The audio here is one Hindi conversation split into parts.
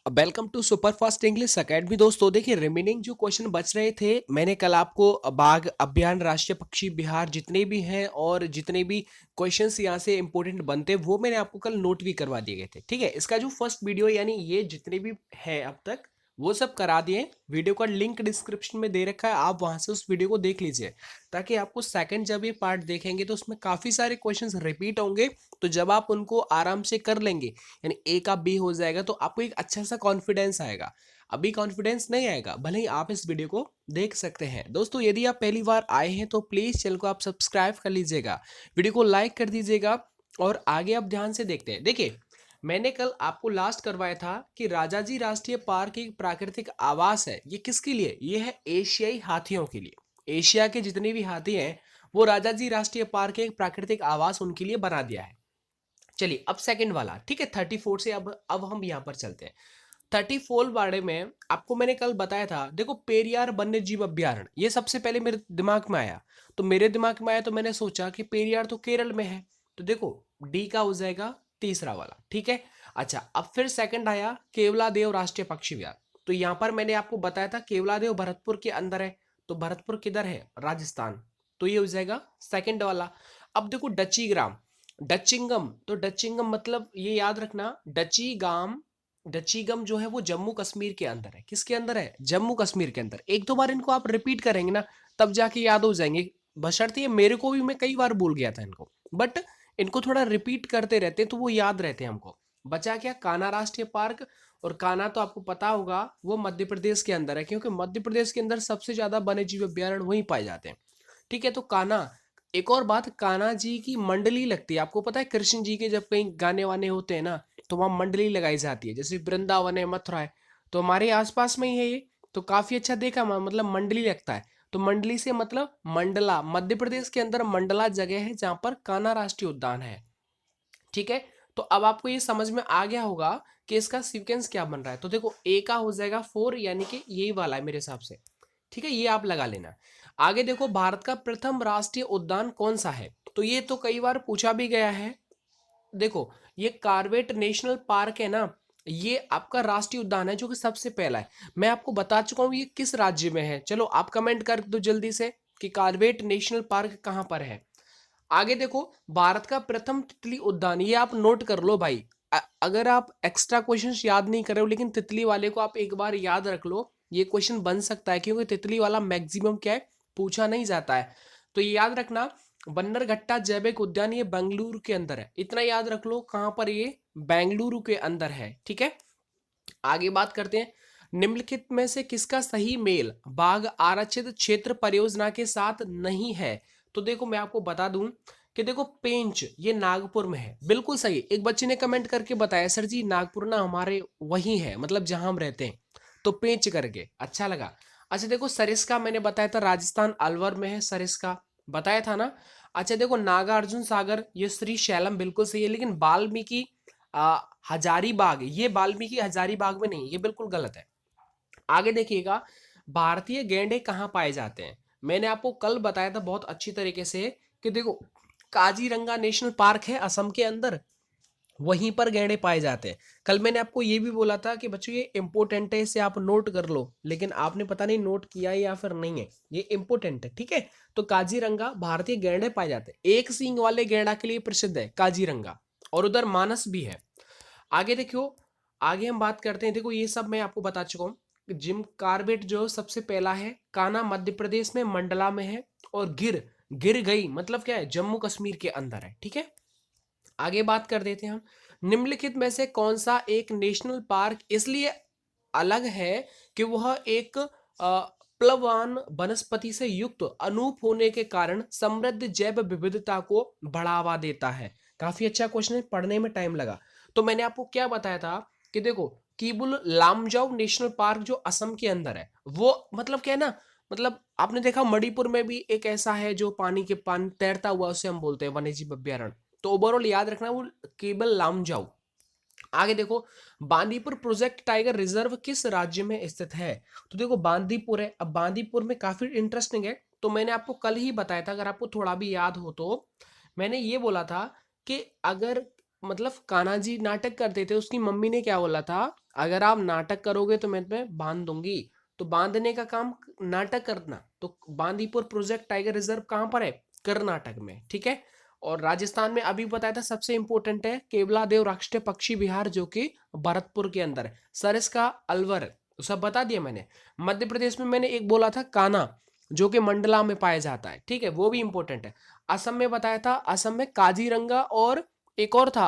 Welcome to super fast English academy. दोस्तों देखिए, रिमेनिंग जो क्वेश्चन बच रहे थे, मैंने कल आपको बाघ अभ्यारण्य, राष्ट्रीय पक्षी बिहार जितने भी हैं और जितने भी क्वेश्चंस यहाँ से इंपॉर्टेंट बनते हैं वो मैंने आपको कल नोट भी करवा दिए गए थे। ठीक है, इसका जो फर्स्ट वीडियो यानी ये जितने भी है अब तक वो सब करा दिए। वीडियो का लिंक डिस्क्रिप्शन में दे रखा है, आप वहां से उस वीडियो को देख लीजिए ताकि आपको सेकंड जब ये पार्ट देखेंगे तो उसमें काफी सारे क्वेश्चंस रिपीट होंगे। तो जब आप उनको आराम से कर लेंगे यानी ए का बी हो जाएगा तो आपको एक अच्छा सा कॉन्फिडेंस आएगा। अभी कॉन्फिडेंस नहीं आएगा, भले ही आप इस वीडियो को देख सकते हैं। दोस्तों यदि आप पहली बार आए हैं तो प्लीज चैनल को आप सब्सक्राइब कर लीजिएगा, वीडियो को लाइक कर दीजिएगा और आगे आप ध्यान से देखते हैं। देखिए, मैंने कल आपको लास्ट करवाया था कि राजाजी राष्ट्रीय पार्क एक प्राकृतिक आवास है। ये किसके लिए? ये है एशियाई हाथियों के लिए। एशिया के जितने भी हाथी हैं वो राजाजी राष्ट्रीय पार्क एक प्राकृतिक आवास उनके लिए बना दिया है। चलिए अब सेकंड वाला, ठीक है, 34 से अब हम यहाँ पर चलते हैं। 34 बारे में आपको मैंने कल बताया था। देखो, पेरियार वन्य जीव अभ्यारण्य ये सबसे पहले मेरे दिमाग में आया। तो मेरे दिमाग में आया तो मैंने सोचा कि पेरियार तो केरल में है, तो देखो डी का हो जाएगा तीसरा वाला। ठीक है, अच्छा अब फिर सेकंड आया केवलादेव राष्ट्रीय पक्षी विहार। तो यहाँ पर मैंने आपको बताया था केवलादेव भरतपुर के अंदर है, तो भरतपुर किधर है? राजस्थान। तो ये हो जाएगा सेकंड वाला। अब देखो डची ग्राम, डचिंगम, तो डचिंगम मतलब ये याद रखना, डचीगम जो है वो जम्मू कश्मीर के अंदर है। किसके अंदर है? जम्मू कश्मीर के अंदर। एक दो बार इनको आप रिपीट करेंगे ना तब जाके याद हो जाएंगे। बशर्ते ये मेरे को भी, मैं कई बार भूल गया था इनको, बट इनको थोड़ा रिपीट करते रहते तो वो याद रहते हैं हमको। बचा क्या? कान्हा राष्ट्रीय पार्क। और कान्हा तो आपको पता होगा वो मध्य प्रदेश के अंदर है, क्योंकि मध्य प्रदेश के अंदर सबसे ज्यादा वन्य जीव अभ्यारण्य वहीं पाए जाते हैं। ठीक है, तो कान्हा। एक और बात, कान्हा जी की मंडली लगती है। आपको पता है कृष्ण जी के जब कहीं गाने वाने होते हैं ना तो वहां मंडली लगाई जाती है, जैसे वृंदावन है, मथुरा है, तो हमारे आसपास में ही है ये। तो काफी अच्छा देखा, मतलब मंडली लगता है। तो मंडली से मतलब मंडला, मध्य प्रदेश के अंदर मंडला जगह है जहां पर कान्हा राष्ट्रीय उद्यान है। ठीक है, तो अब आपको ये समझ में आ गया होगा कि इसका सीक्वेंस क्या बन रहा है। तो देखो ए का हो जाएगा 4, यानी कि यही वाला है मेरे हिसाब से। ठीक है, ये आप लगा लेना। आगे देखो, भारत का प्रथम राष्ट्रीय उद्यान कौन सा है? तो ये तो कई बार पूछा भी गया है। देखो, ये कार्बेट नेशनल पार्क है ना, ये आपका राष्ट्रीय उद्यान है जो कि सबसे पहला है। मैं आपको बता चुका हूं ये किस राज्य में है। चलो आप कमेंट कर दो जल्दी से कि कार्बेट नेशनल पार्क कहां पर है। आगे देखो, भारत का प्रथम तितली उद्यान, ये आप नोट कर लो भाई। अगर आप एक्स्ट्रा क्वेश्चंस याद नहीं कर रहे हो लेकिन तितली वाले को आप एक बार याद रख लो, ये क्वेश्चन बन सकता है, क्योंकि तितली वाला मैक्सिमम क्या है, पूछा नहीं जाता है। तो ये याद रखना, बन्नरघट्टा जैविक उद्यान ये बेंगलुरु के अंदर है। इतना याद रख लो, कहां पर? ये बेंगलुरु के अंदर है। ठीक है, आगे बात करते हैं। निम्नलिखित में से किसका सही मेल बाघ आरक्षित क्षेत्र परियोजना के साथ नहीं है? तो देखो मैं आपको बता दूं कि देखो, पेंच ये नागपुर में है, बिल्कुल सही। एक बच्चे ने कमेंट करके बताया, सर जी नागपुर ना हमारे वही है, मतलब जहां हम रहते हैं। तो पेंच करके अच्छा लगा। अच्छा देखो, सरिस्का मैंने बताया था राजस्थान अलवर में है, सरिस्का बताया था ना। अच्छा देखो, नागार्जुन सागर ये श्री शैलम, बिल्कुल सही है। लेकिन वाल्मीकि हजारीबाग, ये वाल्मीकि हजारीबाग में नहीं, ये बिल्कुल गलत है। आगे देखिएगा, भारतीय गैंडे कहाँ पाए जाते हैं? मैंने आपको कल बताया था बहुत अच्छी तरीके से कि देखो, काजीरंगा नेशनल पार्क है असम के अंदर, वहीं पर गैंडे पाए जाते हैं। कल मैंने आपको ये भी बोला था कि बच्चों ये इंपोर्टेंट है, इसे आप नोट कर लो, लेकिन आपने पता नहीं नोट किया है या फिर नहीं है। ये इंपोर्टेंट है, ठीक है। तो काजीरंगा भारतीय गैंडे पाए जाते हैं, एक सींग वाले गैंडा के लिए प्रसिद्ध है काजीरंगा, और उधर मानस भी है। आगे देखियो, आगे हम बात करते हैं। देखो ये सब मैं आपको बता चुका हूँ। जिम कार्बेट जो सबसे पहला है, कान्हा मध्य प्रदेश में मंडला में है, और गिर, गिर गई मतलब क्या है, जम्मू कश्मीर के अंदर है। ठीक है, आगे बात कर देते हैं हम। निम्नलिखित में से कौन सा एक नेशनल पार्क इसलिए अलग है कि वह एक प्लवान वनस्पति से युक्त अनूप होने के कारण समृद्ध जैव विविधता को बढ़ावा देता है? काफी अच्छा क्वेश्चन है, पढ़ने में टाइम लगा। तो मैंने आपको क्या बताया था कि देखो, कीबुल लामजाओ नेशनल पार्क जो असम के अंदर है, वो मतलब क्या है ना, मतलब आपने देखा मणिपुर में भी एक ऐसा है जो पानी तैरता हुआ, उसे हम बोलते हैं वन्यजीव अभ्यारण्य। तो ओवरऑल याद रखना वो केबल लामजाओ। आगे देखो, बांदीपुर प्रोजेक्ट टाइगर रिजर्व किस राज्य में स्थित है? तो देखो बांदीपुर है। अब बांदीपुर में काफी इंटरेस्टिंग है, तो मैंने आपको कल ही बताया था, अगर आपको थोड़ा भी याद हो तो मैंने ये बोला था कि अगर मतलब कान्हा जी नाटक करते थे, उसकी मम्मी ने क्या बोला था, अगर आप नाटक करोगे तो मैं तुम्हें बांध दूंगी। तो बांधने का काम नाटक करना, तो बांदीपुर प्रोजेक्ट टाइगर रिजर्व कहाँ पर है, कर्नाटक में, ठीक है। और राजस्थान में अभी बताया था सबसे इंपॉर्टेंट है केवलादेव राष्ट्रीय पक्षी विहार, जो कि भरतपुर के अंदर है। सरिस्का अलवर, तो सब बता दिया मैंने। मध्य प्रदेश में मैंने एक बोला था कान्हा, जो कि मंडला में पाया जाता है, ठीक है, वो भी इंपॉर्टेंट है। असम में बताया था, असम में काजीरंगा और एक और था,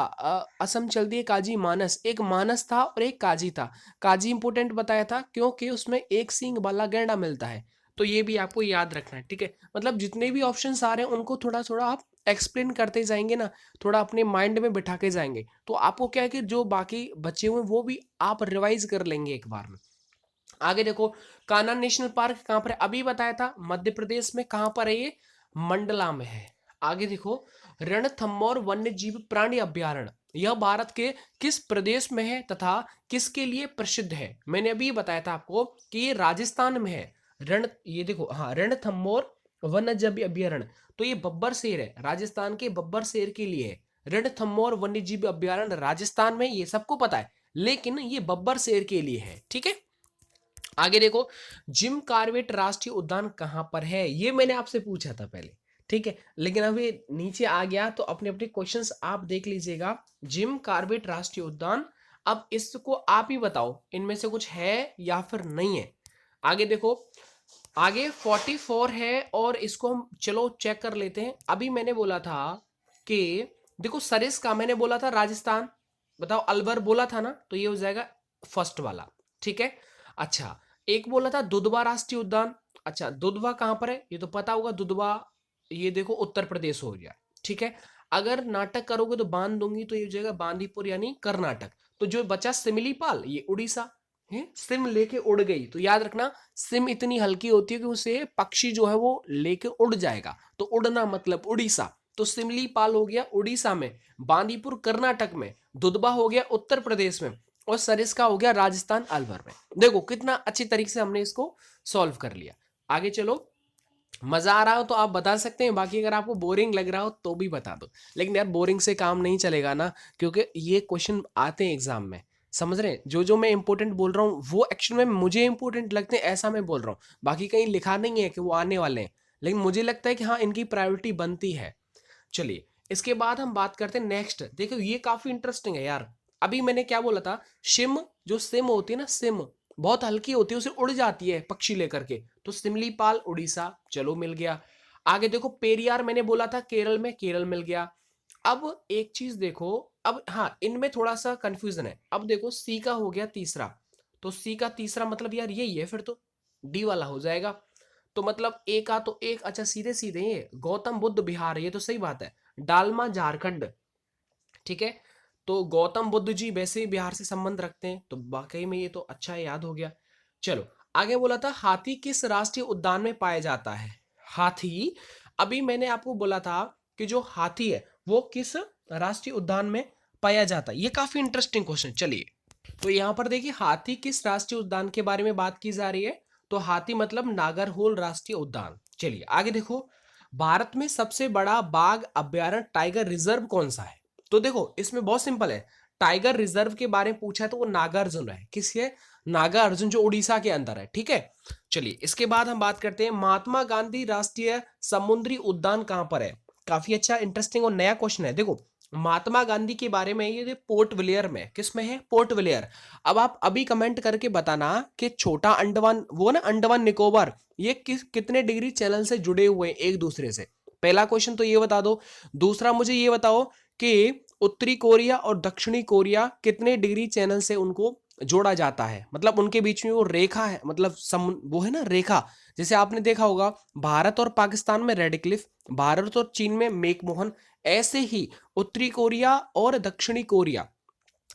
असम चलती है काजी मानस, एक मानस था और एक काजी था। काजी इंपोर्टेंट बताया था क्योंकि उसमें एक सींग वाला गैंडा मिलता है। तो ये भी आपको याद रखना है, ठीक है। मतलब जितने भी ऑप्शंस आ रहे हैं उनको थोड़ा थोड़ा आप एक्सप्लेन करते जाएंगे ना, थोड़ा अपने माइंड में बिठा के जाएंगे, तो आपको क्या है कि जो बाकी बचे हुए वो भी आप रिवाइज कर लेंगे एक बार में। आगे देखो, कान्हा नेशनल पार्क कहाँ पर है, अभी बताया था मध्य प्रदेश में, कहाँ पर है ये, मंडला में है। आगे देखो, रणथंभौर वन्य जीव प्राणी अभ्यारण्य, यह भारत के किस प्रदेश में है तथा किसके लिए प्रसिद्ध है। मैंने अभी बताया था आपको कि ये राजस्थान में है। ये देखो, हाँ, रणथंभौर वन्य जीव अभ्यारण्य, तो ये बब्बर शेर है, राजस्थान के बब्बर शेर के लिए है। रणथंभौर वन्य जीव अभ्यारण्य राजस्थान में, ये सबको पता है, लेकिन ये बब्बर शेर के लिए है, ठीक है। आगे देखो, जिम कार्बेट राष्ट्रीय उद्यान कहां पर है, ये मैंने आपसे पूछा था पहले, ठीक है, लेकिन अभी नीचे आ गया, तो अपने अपने क्वेश्चंस आप देख लीजिएगा। जिम कार्बेट राष्ट्रीय उद्यान, अब इसको आप ही बताओ इनमें से कुछ है या फिर नहीं है। आगे देखो, आगे 44 है, और इसको हम चलो चेक कर लेते हैं। अभी मैंने बोला था कि देखो, सरिस का मैंने बोला था राजस्थान, बताओ अलवर बोला था ना, तो ये हो जाएगा फर्स्ट वाला, ठीक है। अच्छा, एक बोला था दुधवा राष्ट्रीय उद्यान, अच्छा दुधवा कहां पर है, ये तो पता होगा दुधवा, ये देखो उत्तर प्रदेश हो गया, ठीक है। अगर नाटक करोगे तो बांध दूंगी, तो ये हो जाएगा बांदीपुर यानी कर्नाटक। तो जो बचा सिमलीपाल, ये उड़ीसा है। सिम लेके उड़ गई, तो याद रखना, सिम इतनी हल्की होती है कि उसे पक्षी जो है वो लेके उड़ जाएगा, तो उड़ना मतलब उड़ीसा। तो सिमलीपाल हो गया उड़ीसा में, बांदीपुर कर्नाटक में, दुधवा हो गया उत्तर प्रदेश में, और सरिस्का हो गया राजस्थान अलवर में। देखो कितना अच्छी तरीके से हमने इसको सॉल्व कर लिया। आगे चलो, मजा आ रहा हो तो आप बता सकते हैं, बाकी अगर आपको बोरिंग लग रहा हो तो भी बता दो। लेकिन यार बोरिंग से काम नहीं चलेगा ना, क्योंकि ये क्वेश्चन आते हैं एग्जाम में, समझ रहे हैं। जो जो मैं इंपॉर्टेंट बोल रहा हूँ वो एक्चुअल में मुझे इंपॉर्टेंट लगते हैं, ऐसा मैं बोल रहा हूँ। बाकी कहीं लिखा नहीं है कि वो आने वाले हैं, लेकिन मुझे लगता है कि हाँ इनकी प्रायोरिटी बनती है। चलिए, इसके बाद हम बात करते हैं नेक्स्ट। देखो ये काफी इंटरेस्टिंग है यार। अभी मैंने क्या बोला था, शिम, जो सिम होती है ना, सिम बहुत हल्की होती है, उसे उड़ जाती है पक्षी लेकर के, तो सिमलीपाल उड़ीसा, चलो मिल गया। आगे देखो, पेरियार मैंने बोला था केरल में, केरल मिल गया। अब एक चीज देखो, अब हाँ इनमें थोड़ा सा कंफ्यूजन है। अब देखो, सी का हो गया तीसरा, तो सी का तीसरा मतलब यार यही है, फिर तो डी वाला हो जाएगा। तो मतलब ए का तो एक, अच्छा सीधे सीधे ये गौतम बुद्ध बिहार, ये तो सही बात है। डालमा झारखंड, ठीक है। तो गौतम बुद्ध जी वैसे ही बिहार से संबंध रखते हैं, तो वाकई में ये तो अच्छा है, याद हो गया। चलो, आगे बोला था हाथी किस राष्ट्रीय उद्यान में पाया जाता है। हाथी, अभी मैंने आपको बोला था कि जो हाथी है वो किस राष्ट्रीय उद्यान में पाया जाता है। ये काफी इंटरेस्टिंग क्वेश्चन। चलिए, तो यहां पर देखिए, हाथी किस राष्ट्रीय उद्यान के बारे में बात की जा रही है, तो हाथी मतलब नागरहोल राष्ट्रीय उद्यान। चलिए आगे देखो, भारत में सबसे बड़ा बाघ अभ्यारण्य टाइगर रिजर्व कौन सा है। तो देखो इसमें बहुत सिंपल है, टाइगर रिजर्व के बारे में पूछा है तो वो नागार्जुन है। किसके, नागार्जुन, जो उड़ीसा के अंदर है, ठीक है। चलिए, इसके बाद हम बात करते हैं महात्मा गांधी राष्ट्रीय समुद्री उद्यान कहां पर है। काफी अच्छा इंटरेस्टिंग और नया क्वेश्चन है। देखो, महात्मा गांधी के बारे में, ये पोर्ट ब्लेयर में, किस में है, पोर्ट ब्लेयर। अब आप अभी कमेंट करके बताना कि छोटा अंडमान, वो ना अंडमान निकोबार, ये कितने डिग्री चैनल से जुड़े हुए हैं एक दूसरे से। पहला क्वेश्चन तो ये बता दो। दूसरा मुझे ये बताओ कि उत्तरी कोरिया और दक्षिणी कोरिया कितने डिग्री चैनल से उनको जोड़ा जाता है, मतलब उनके बीच में वो रेखा है, मतलब वो है ना रेखा। जैसे आपने देखा होगा भारत और पाकिस्तान में रेड क्लिफ, भारत और चीन में मेकमोहन, ऐसे ही उत्तरी कोरिया और दक्षिणी कोरिया,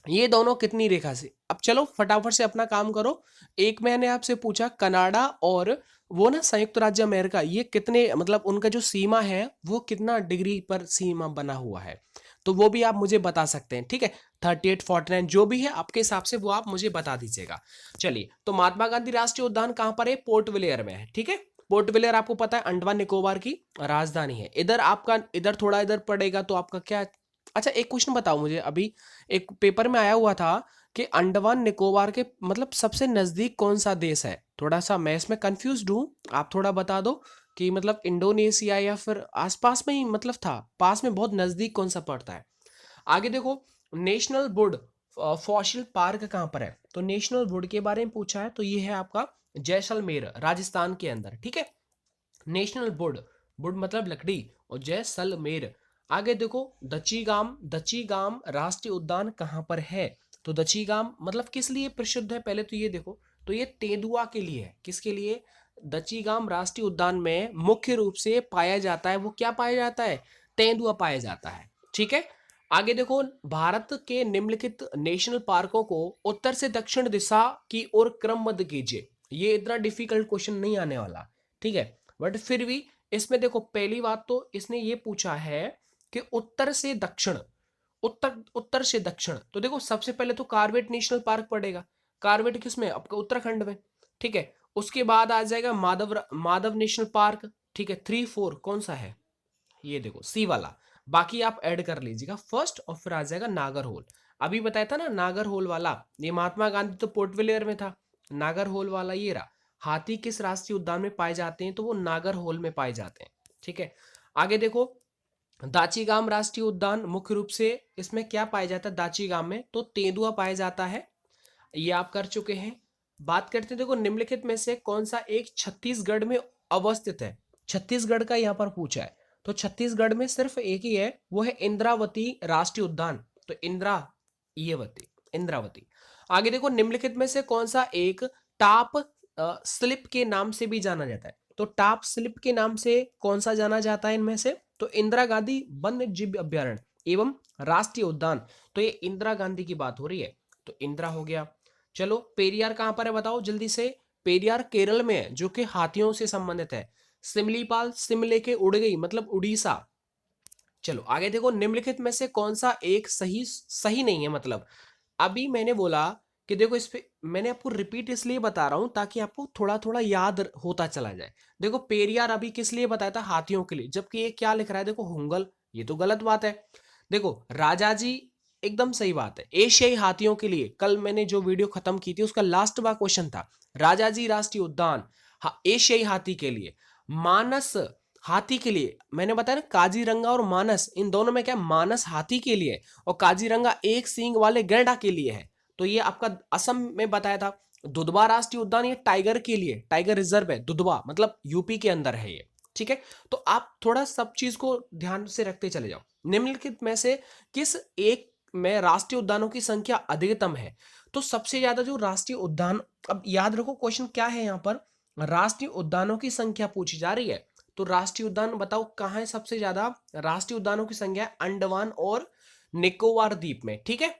ये दोनों कितनी रेखा से। अब चलो फटाफट से अपना काम करो। एक मैंने आपसे पूछा कनाडा और वो ना संयुक्त राज्य अमेरिका, ये कितने, मतलब उनका जो सीमा है वो कितना डिग्री पर सीमा बना हुआ है, तो वो भी आप मुझे बता सकते हैं, ठीक है। 38, 49 जो भी है आपके हिसाब से वो आप मुझे बता दीजिएगा। चलिए, तो महात्मा गांधी राष्ट्रीय उद्यान कहाँ पर है, पोर्ट ब्लेयर में है, ठीक है। पोर्ट ब्लेयर आपको पता है अंडमान निकोबार की राजधानी है। इधर आपका, इधर थोड़ा इधर पड़ेगा तो आपका क्या अच्छा एक क्वेश्चन बताओ मुझे, अभी एक पेपर में आया हुआ था कि अंडमान निकोबार के मतलब सबसे नजदीक कौन सा देश है। थोड़ा सा मैं इसमें कंफ्यूज हूँ, आप थोड़ा बता दो कि मतलब इंडोनेशिया या फिर आसपास में ही मतलब था, पास में बहुत नजदीक कौन सा पड़ता है। आगे देखो, नेशनल वुड फॉसिल पार्क कहाँ पर है, तो नेशनल वुड के बारे में पूछा है, तो ये है आपका जैसलमेर राजस्थान के अंदर, ठीक है। नेशनल वुड, वुड मतलब लकड़ी, और जैसलमेर। आगे देखो, दचीगाम, दचीगाम राष्ट्रीय उद्यान कहाँ पर है, तो दचीगाम मतलब किस लिए प्रसिद्ध है, पहले तो ये देखो, तो ये तेंदुआ के लिए है। किसके लिए? दचीगाम राष्ट्रीय उद्यान में मुख्य रूप से पाया जाता है, वो क्या पाया जाता है, तेंदुआ पाया जाता है, ठीक है। आगे देखो, भारत के निम्नलिखित नेशनल पार्कों को उत्तर से दक्षिण दिशा की ओर क्रमबद्ध कीजिए। ये इतना डिफिकल्ट क्वेश्चन नहीं आने वाला, ठीक है, बट फिर भी इसमें देखो, पहली बात तो इसने ये पूछा है कि उत्तर से दक्षिण, उत्तर उत्तर से दक्षिण, तो देखो सबसे पहले तो कार्बेट नेशनल पार्क पड़ेगा। कार्बेट किसमें? आपका उत्तराखंड में, ठीक है। उसके बाद आ जाएगा माधव, माधव नेशनल पार्क, ठीक है। 3 4 कौन सा है, ये देखो सी वाला। बाकी आप ऐड कर लीजिएगा फर्स्ट, और फिर आ जाएगा नागरहोल। अभी बताया था ना नागरहोल वाला, ये महात्मा गांधी तो पोर्ट ब्लेयर में था। नागरहोल वाला ये रहा। हाथी किस राष्ट्रीय उद्यान में पाए जाते हैं, तो वो नागरहोल में पाए जाते हैं, ठीक है। आगे देखो, दाचीगाम राष्ट्रीय उद्यान मुख्य रूप से इसमें क्या पाया जाता है, दाचीगाम में तो तेंदुआ पाया जाता है, ये आप कर चुके हैं। बात करते हैं, देखो निम्नलिखित में से कौन सा एक छत्तीसगढ़ में अवस्थित है, छत्तीसगढ़ का यहाँ पर पूछा है, तो छत्तीसगढ़ में सिर्फ एक ही है, वो है इंद्रावती राष्ट्रीय उद्यान, तो इंद्रावती, इंद्रावती। आगे देखो, निम्नलिखित में से कौन सा एक टाप स्लिप के नाम से भी जाना जाता है, तो टाप स्लिप के नाम से कौन सा जाना जाता है इनमें से, तो इंदिरा गांधी वन्य जीव अभ्यारण्य एवं राष्ट्रीय उद्यान, तो ये इंदिरा गांधी की बात हो रही है, तो इंदिरा हो गया। चलो, पेरियार कहां पर है बताओ जल्दी से। पेरियार केरल में है, जो कि हाथियों से संबंधित है। सिमलीपाल, सिमले के उड़ गई मतलब उड़ीसा। चलो आगे देखो, निम्नलिखित में से कौन सा एक सही सही नहीं है, मतलब अभी मैंने बोला कि देखो इस पे मैंने आपको रिपीट इसलिए बता रहा हूं ताकि आपको थोड़ा थोड़ा याद होता चला जाए। देखो पेरियार अभी किस लिए बताया था, हाथियों के लिए, जबकि ये क्या लिख रहा है, देखो हुंगल, ये तो गलत बात है। देखो राजाजी, एकदम सही बात है, एशियाई हाथियों के लिए, कल मैंने जो वीडियो खत्म की थी उसका लास्ट वाला क्वेश्चन था, राजाजी राष्ट्रीय उद्यान एशियाई हाथी के लिए। मानस हाथी के लिए, मैंने बताया ना काजीरंगा और मानस, इन दोनों में क्या, मानस हाथी के लिए और काजीरंगा एक सींग वाले गैंडा के लिए है। तो ये आपका असम में बताया था। दुधवा राष्ट्रीय उद्यान ये टाइगर के लिए, टाइगर रिजर्व है दुधवा, मतलब यूपी के अंदर है ये, ठीक है। तो आप थोड़ा सब चीज को ध्यान से रखते चले जाओ। निम्नलिखित में से किस एक में राष्ट्रीय उद्यानों की संख्या अधिकतम है, तो सबसे ज्यादा जो राष्ट्रीय उद्यान, अब याद रखो क्वेश्चन क्या है यहाँ पर, राष्ट्रीय उद्यानों की संख्या पूछी जा रही है, तो राष्ट्रीय उद्यान बताओ कहाँ है सबसे ज्यादा, राष्ट्रीय उद्यानों की संख्या अंडमान और निकोबार द्वीप में, ठीक है।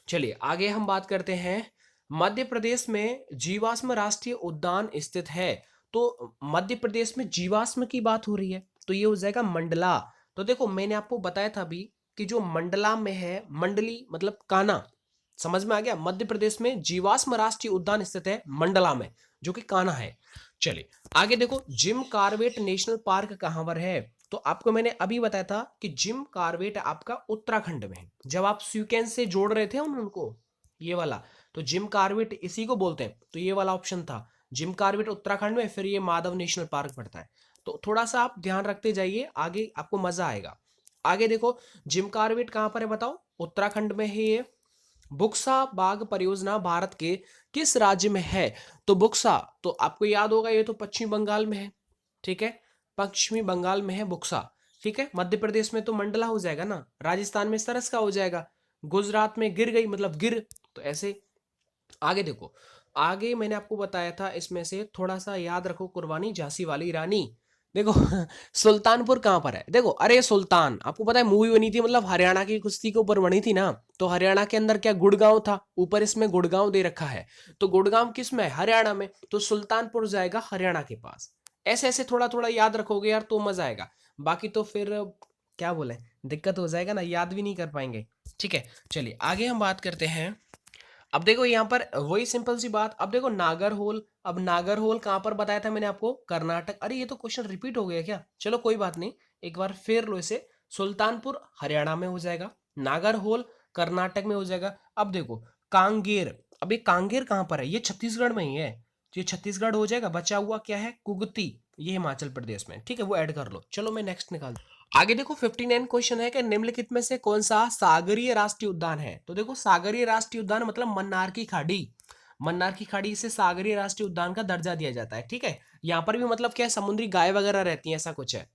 चलिए आगे हम बात करते हैं, मध्य प्रदेश में जीवाश्म राष्ट्रीय उद्यान स्थित है, तो मध्य प्रदेश में जीवाश्म की बात हो रही है, तो ये हो जाएगा मंडला। तो देखो मैंने आपको बताया था अभी कि जो मंडला में है, मंडली मतलब कान्हा, समझ में आ गया। मध्य प्रदेश में जीवाश्म राष्ट्रीय उद्यान स्थित है मंडला में, जो कि कान्हा है। चलिए आगे देखो, जिम कार्बेट नेशनल पार्क कहां पर है, तो आपको मैंने अभी बताया था कि जिम कार्बेट आपका उत्तराखंड में है। जब आप सीक्वेंस से जोड़ रहे थे उनको, ये वाला, तो जिम कार्बेट इसी को बोलते हैं, तो ये वाला ऑप्शन था जिम कार्बेट उत्तराखंड में, फिर ये माधव नेशनल पार्क पड़ता है। तो थोड़ा सा आप ध्यान रखते जाइए, आगे आपको मजा आएगा। आगे देखो, जिम कार्बेट कहां पर है बताओ, उत्तराखंड में है ये। बुक्सा बाग परियोजना भारत के किस राज्य में है, तो बुक्सा तो आपको याद होगा, ये तो पश्चिम बंगाल में है, ठीक है, पश्चिमी बंगाल में है बुक्सा, ठीक है। मध्य प्रदेश में तो मंडला हो जाएगा ना, राजस्थान में सरस का हो जाएगा, गुजरात में गिर गई मतलब गिर, तो ऐसे। आगे देखो, आगे मैंने आपको बताया था इसमें से थोड़ा सा याद रखो, कुर्बानी झांसी वाली रानी। देखो सुल्तानपुर कहां पर है, देखो अरे सुल्तान, आपको पता है मूवी बनी थी, मतलब हरियाणा की कुश्ती के ऊपर बनी थी ना, तो हरियाणा के अंदर क्या गुड़गांव था, ऊपर इसमें गुड़गांव दे रखा है, तो गुड़गांव किस में है, हरियाणा में, तो सुल्तानपुर जाएगा हरियाणा के पास। ऐसे ऐसे थोड़ा थोड़ा याद रखोगे यार तो मजा आएगा, बाकी तो फिर क्या बोले, दिक्कत हो जाएगा ना, याद भी नहीं कर पाएंगे, ठीक है। चलिए आगे हम बात करते हैं। अब देखो यहाँ पर वही सिंपल सी बात, अब देखो नागरहोल, अब नागरहोल कहाँ पर बताया था मैंने आपको, कर्नाटक। अरे ये तो क्वेश्चन रिपीट हो गया क्या, चलो कोई बात नहीं, एक बार फिर लो इसे। सुल्तानपुर हरियाणा में हो जाएगा, नागरहोल कर्नाटक में हो जाएगा। अब देखो कांगेर, अब ये कांगेर कहां पर है, ये छत्तीसगढ़ में ही है, तो ये छत्तीसगढ़ हो जाएगा। बचा हुआ क्या है, कुगती, ये हिमाचल प्रदेश में, ठीक है, वो ऐड कर लो। चलो मैं नेक्स्ट निकाल, आगे देखो 59 क्वेश्चन है कि निम्नलिखित में से कौन सा सागरीय राष्ट्रीय उद्यान है। तो देखो सागरीय राष्ट्रीय उद्यान मतलब मन्नार की खाड़ी, मन्नार की खाड़ी से सागरीय राष्ट्रीय उद्यान का दर्जा दिया जाता है, ठीक है। यहाँ पर भी मतलब क्या है, समुद्री गाय वगैरह रहती हैं, ऐसा कुछ है।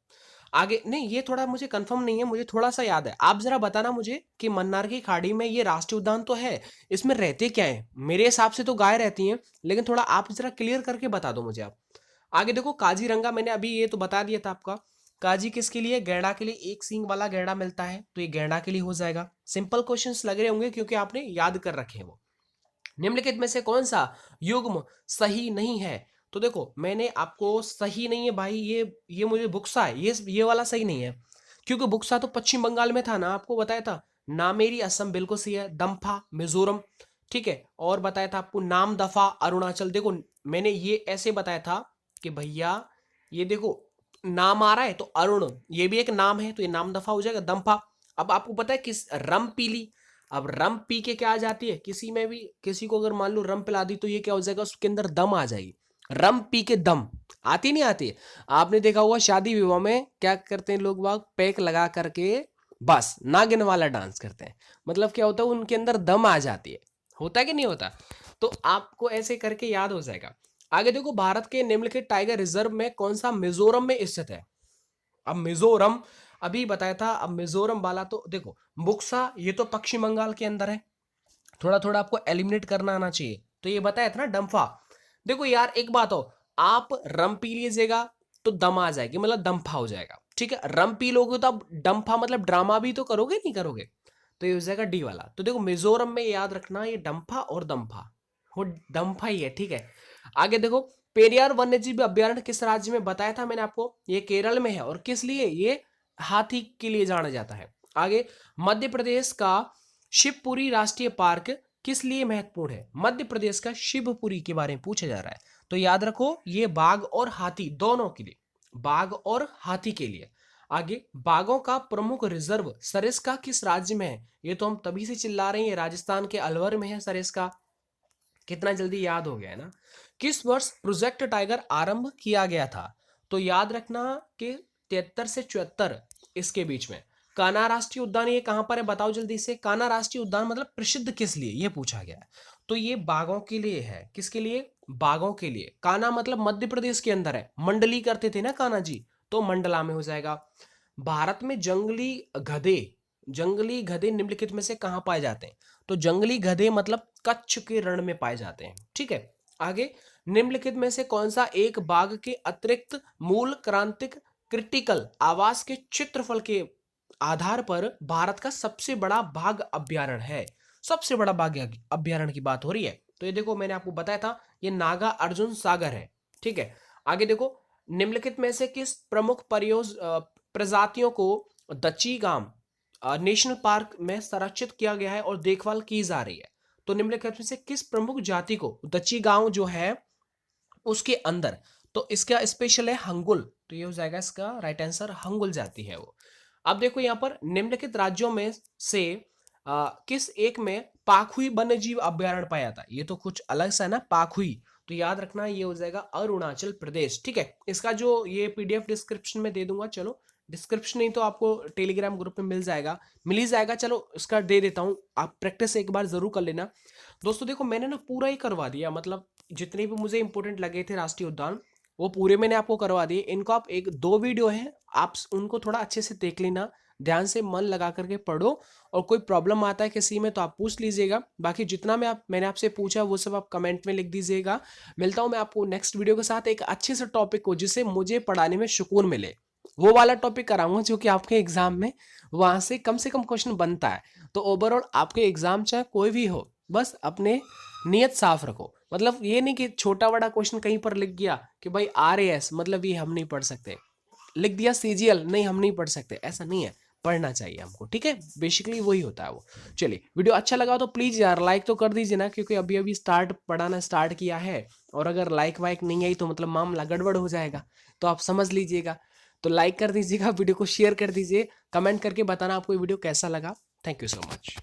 आगे नहीं, ये थोड़ा मुझे कंफर्म नहीं है, मुझे थोड़ा सा याद है, आप जरा बताना मुझे कि मन्नार की खाड़ी में ये राष्ट्रीय उद्यान तो है, इसमें रहते क्या है। मेरे हिसाब से तो गाय रहती हैं, लेकिन थोड़ा आप जरा क्लियर करके बता दो मुझे आप। आगे देखो काजीरंगा, मैंने अभी ये तो बता दिया था आपका। काजी किसके लिए, गैंडा के लिए, एक सींग वाला गैंडा मिलता है, तो ये गैंडा के लिए हो जाएगा। सिंपल क्वेश्चंस लग रहे होंगे क्योंकि आपने याद कर रखे हैं वो। निम्नलिखित में से कौन सा युग्म सही नहीं है। तो देखो मैंने आपको सही नहीं है भाई, ये मुझे बुक्सा है, ये वाला सही नहीं है, क्योंकि बुक्सा तो पश्चिम बंगाल में था ना, आपको बताया था। नामेरी असम बिल्कुल सही है, दम्फा मिजोरम, ठीक है, और बताया था आपको नाम दफा अरुणाचल। देखो मैंने ये ऐसे बताया था कि भैया ये देखो नाम आ रहा है तो अरुण, ये भी एक नाम है, तो ये नाम दफा हो जाएगा दम्फा। अब आपको पता है किस रम पीली, अब रम पी के क्या आ जाती है, किसी में भी किसी को अगर मान लो रम पिला दी तो ये क्या हो जाएगा, उसके अंदर दम आ जाएगी। रम पी के दम आती नहीं आती। आपने देखा हुआ शादी विवाह में क्या करते हैं लोग बाग, पैक लगा करके बस नागिन वाला डांस करते हैं, मतलब क्या होता है उनके अंदर दम आ जाती है, होता है कि नहीं होता। तो आपको ऐसे करके याद हो जाएगा। आगे देखो भारत के निम्नलिखित टाइगर रिजर्व में कौन सा मिजोरम में स्थित है। अब मिजोरम अभी बताया था, अब मिजोरम वाला तो देखो बुक्सा ये तो पश्चिम बंगाल के अंदर है, थोड़ा थोड़ा आपको एलिमिनेट करना आना चाहिए। तो ये बताया था ना डम्फा। देखो यार एक बात हो, आप रम पी लीजिएगा तो दम आ जाएगी, मतलब दम्फा हो जाएगा, ठीक है। रम पी लोगे तो अब डम्फा मतलब ड्रामा भी तो करोगे नहीं करोगे, तो ये हो जाएगा डी वाला। तो देखो मिजोरम में याद रखना ये डम्फा और दम्फा, वो डम्फा ही है, ठीक है। आगे देखो पेरियार वन्यजीव अभ्यारण्य किस राज्य में, बताया था मैंने आपको, ये केरल में है, और किस लिए, ये हाथी के लिए जाना जाता है। आगे मध्य प्रदेश का शिवपुरी राष्ट्रीय पार्क किस लिए महत्वपूर्ण है। मध्य प्रदेश का शिवपुरी के बारे में पूछा जा रहा है, तो याद रखो ये बाघ और हाथी दोनों के लिए, बाघ और हाथी के लिए। आगे बाघों का प्रमुख रिजर्व सरिस्का किस राज्य में है। ये तो हम तभी से चिल्ला रहे हैं, ये राजस्थान के अलवर में है सरिस्का, कितना जल्दी याद हो गया है ना। किस वर्ष प्रोजेक्ट टाइगर आरंभ किया गया था। तो याद रखना कि 73 से 74 इसके बीच में। कान्हा राष्ट्रीय उद्यान ये कहां पर है, बताओ जल्दी से। कान्हा राष्ट्रीय उद्यान मतलब प्रसिद्ध किस लिए, ये पूछा गया है। तो ये बाघों के लिए है, किसके लिए, बाघों के लिए। कान्हा मतलब मध्य प्रदेश के अंदर है, मंडली करते थे ना कान्हा जी, तो मंडला में हो जाएगा। भारत में जंगली गधे निम्नलिखित में से कहां पाए जाते हैं। तो जंगली गधे मतलब कच्छ के रण में पाए जाते हैं, ठीक है। आगे निम्नलिखित में से कौन सा एक बाघ के अतिरिक्त मूल क्रांतिक क्रिटिकल आवास के क्षेत्रफल के आधार पर भारत का सबसे बड़ा बाघ अभ्यारण्य है। सबसे बड़ा बाघ अभ्यारण्य की बात हो रही है, तो ये देखो मैंने आपको बताया था, ये नागा अर्जुन सागर है, ठीक है। आगे देखो निम्नलिखित में से किस प्रमुख प्रजातियों को दच्चीगाम नेशनल पार्क में संरक्षित किया गया है और देखभाल की जा रही है। तो निम्नलिखित में से किस प्रमुख जाति को दच्चीगांव जो है उसके अंदर, तो इसका स्पेशल है हंगुल, तो ये हो जाएगा इसका राइट आंसर, हंगुल जाति है वो। अब देखो यहाँ पर निम्नलिखित राज्यों में से किस एक में पाखुई वन्यजीव अभ्यारण्य पाया था। ये तो कुछ अलग सा है ना पाखुई, तो याद रखना ये हो जाएगा अरुणाचल प्रदेश, ठीक है। इसका जो ये पीडीएफ डिस्क्रिप्शन में दे दूंगा, चलो डिस्क्रिप्शन नहीं तो आपको टेलीग्राम ग्रुप में मिल ही जाएगा, चलो इसका दे देता हूँ, आप प्रैक्टिस एक बार जरूर कर लेना। दोस्तों देखो मैंने ना पूरा ही करवा दिया, मतलब जितने भी मुझे इंपॉर्टेंट लगे थे राष्ट्रीय उद्यान वो पूरे मैंने आपको करवा दिए। इनको आप एक दो वीडियो है, आप उनको थोड़ा अच्छे से देख लेना, ध्यान से मन लगा करके पढ़ो, और कोई प्रॉब्लम आता है किसी में तो आप पूछ लीजिएगा। बाकी जितना मैंने आपसे पूछा वो सब आप कमेंट में लिख दीजिएगा। मिलता हूं मैं आपको नेक्स्ट वीडियो के साथ एक अच्छे से टॉपिक को जिससे मुझे पढ़ाने में सुकून मिले, वो वाला टॉपिक कराऊंगा जो कि आपके एग्जाम में वहां से कम क्वेश्चन बनता है। तो ओवरऑल आपके एग्जाम चाहे कोई भी हो, बस अपने नियत साफ रखो, मतलब ये नहीं कि छोटा बड़ा क्वेश्चन कहीं पर लिख गया कि भाई RAS मतलब ये हम नहीं पढ़ सकते, लिख दिया CGL नहीं हम नहीं पढ़ सकते, ऐसा नहीं है, पढ़ना चाहिए हमको, ठीक है। बेसिकली वही होता है वो। चलिए वीडियो अच्छा लगा तो प्लीज यार लाइक तो कर दीजिए ना, क्योंकि अभी अभी पढ़ाना स्टार्ट किया है, और अगर लाइक वाइक नहीं आई तो मतलब मामला गड़बड़ हो जाएगा, तो आप समझ लीजिएगा। तो लाइक कर दीजिएगा, वीडियो को शेयर कर दीजिए, कमेंट करके बताना आपको ये वीडियो कैसा लगा। Thank you so much.